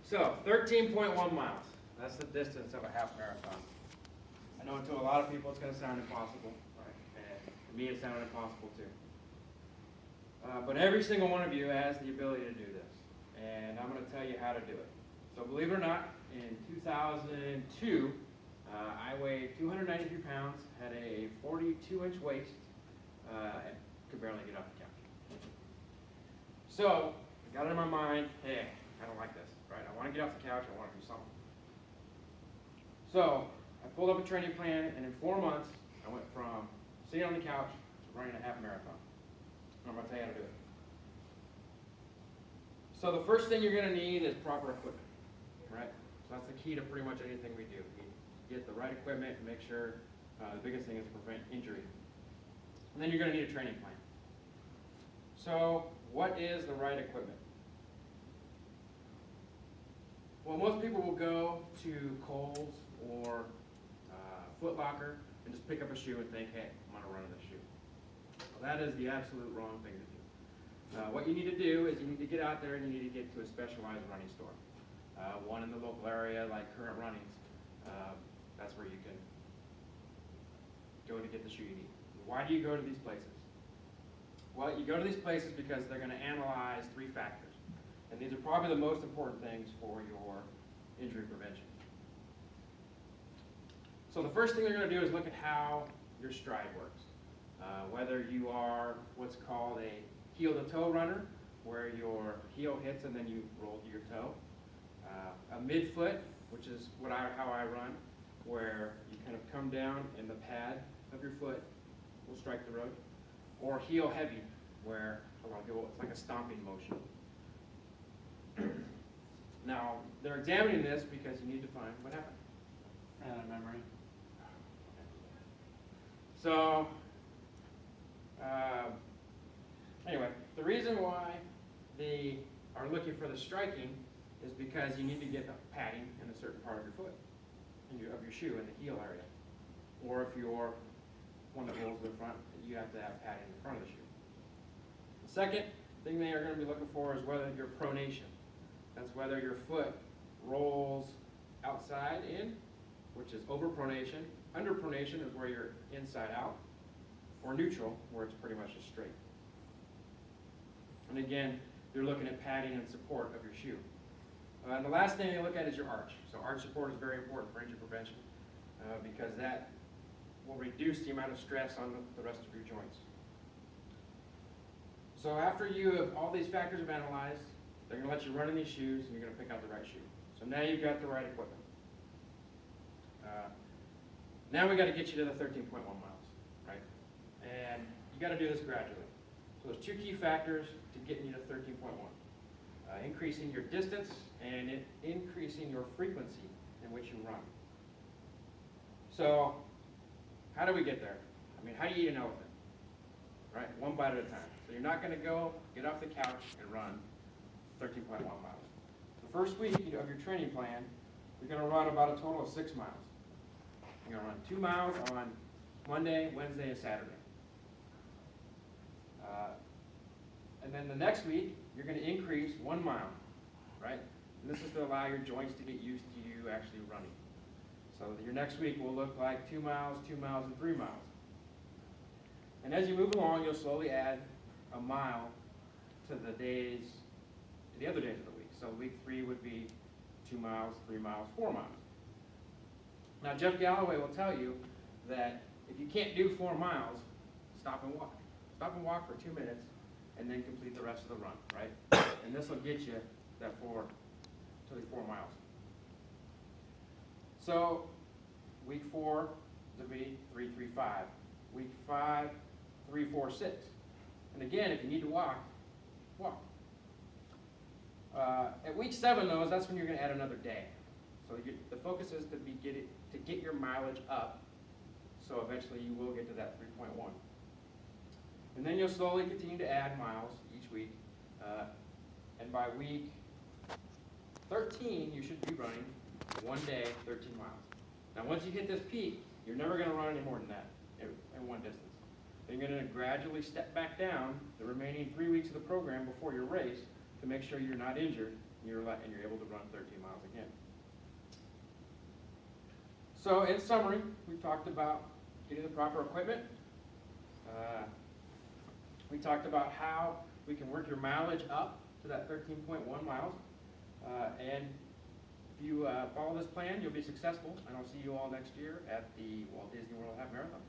So 13.1 miles. That's the distance of a half marathon. I know to a lot of people it's going to sound impossible, right? And to me it sounded impossible too. But every single one of you has the ability to do this, and I'm going to tell you how to do it. So believe it or not, in 2002, I weighed 293 pounds, had a 42-inch waist, and could barely get off the couch. So I got it in my mind, hey, I don't like this, right? I want to get off the couch, I want to do something. So I pulled up a training plan, and in 4 months, I went from sitting on the couch to running a half marathon. I'm going to tell you how to do it. So the first thing you're going to need is proper equipment, right? So that's the key to pretty much anything we do. We get the right equipment and make sure the biggest thing is to prevent injury. And then you're going to need a training plan. So what is the right equipment? Well, most people will go to Kohl's or Foot Locker and just pick up a shoe and think, hey, I'm going to run in this shoe. Well, that is the absolute wrong thing to do. What you need to do is you need to get out there and you need to get to a specialized running store. One in the local area like Current Runnings. That's where you can go to get the shoe you need. Why do you go to these places? Well, you go to these places because they're going to analyze 3 factors. And these are probably the most important things for your injury prevention. So the first thing they're going to do is look at how your stride works. Whether you are what's called a heel-to-toe runner, where your heel hits and then you roll to your toe. A midfoot, which is how I run, where you kind of come down and the pad of your foot will strike the road. Or heel heavy, where a lot of people, it's like a stomping motion. Now, they're examining this because you need to find what happened. Ran out of memory. So, anyway, the reason why they are looking for the striking is because you need to get a padding in a certain part of your foot, of your shoe, in the heel area. Or if you're one that rolls to the front, you have to have padding in the front of the shoe. The second thing they are going to be looking for is whether your pronation. That's whether your foot rolls outside in, which is overpronation. Underpronation is where you're inside out. Or neutral, where it's pretty much just straight. And again, they're looking at padding and support of your shoe. And the last thing they look at is your arch. So arch support is very important for injury prevention because that will reduce the amount of stress on the rest of your joints. So after you have all these factors have analyzed, they're going to let you run in these shoes and you're going to pick out the right shoe. So now you've got the right equipment. Now we got to get you to the 13.1 miles, right? And you got to do this gradually. So there's 2 key factors to getting you to 13.1. Increasing your distance and increasing your frequency in which you run. So how do we get there? I mean, how do you eat an elephant? Right? One bite at a time. So you're not going to go get off the couch and run 13.1 miles. The first week of your training plan, you're going to run about a total of 6 miles. You're going to run 2 miles on Monday, Wednesday, and Saturday. And then the next week, you're going to increase 1 mile, right? And this is to allow your joints to get used to you actually running. So your next week will look like 2 miles, 2 miles, and 3 miles. And as you move along, you'll slowly add a mile to the other days of the week. So week 3 would be 2 miles, 3 miles, 4 miles. Now Jeff Galloway will tell you that if you can't do 4 miles, stop and walk. Stop and walk for 2 minutes and then complete the rest of the run, right? And this will get you that 4 miles. So week 4 will be 3, 3, 5. Week 5, 3, 4, 6. And again, if you need to walk, walk. At week 7, though, that's when you're going to add another day. So the focus is to get your mileage up, so eventually you will get to that 3.1. And then you'll slowly continue to add miles each week. And by week 13, you should be running 1 day, 13 miles. Now once you hit this peak, you're never going to run any more than that in one distance. Then you're going to gradually step back down the remaining 3 weeks of the program before your race to make sure you're not injured and you're able to run 13 miles again. So in summary, we talked about getting the proper equipment. We talked about how we can work your mileage up to that 13.1 miles. And if you follow this plan, you'll be successful. And I'll see you all next year at the Walt Disney World Half Marathon.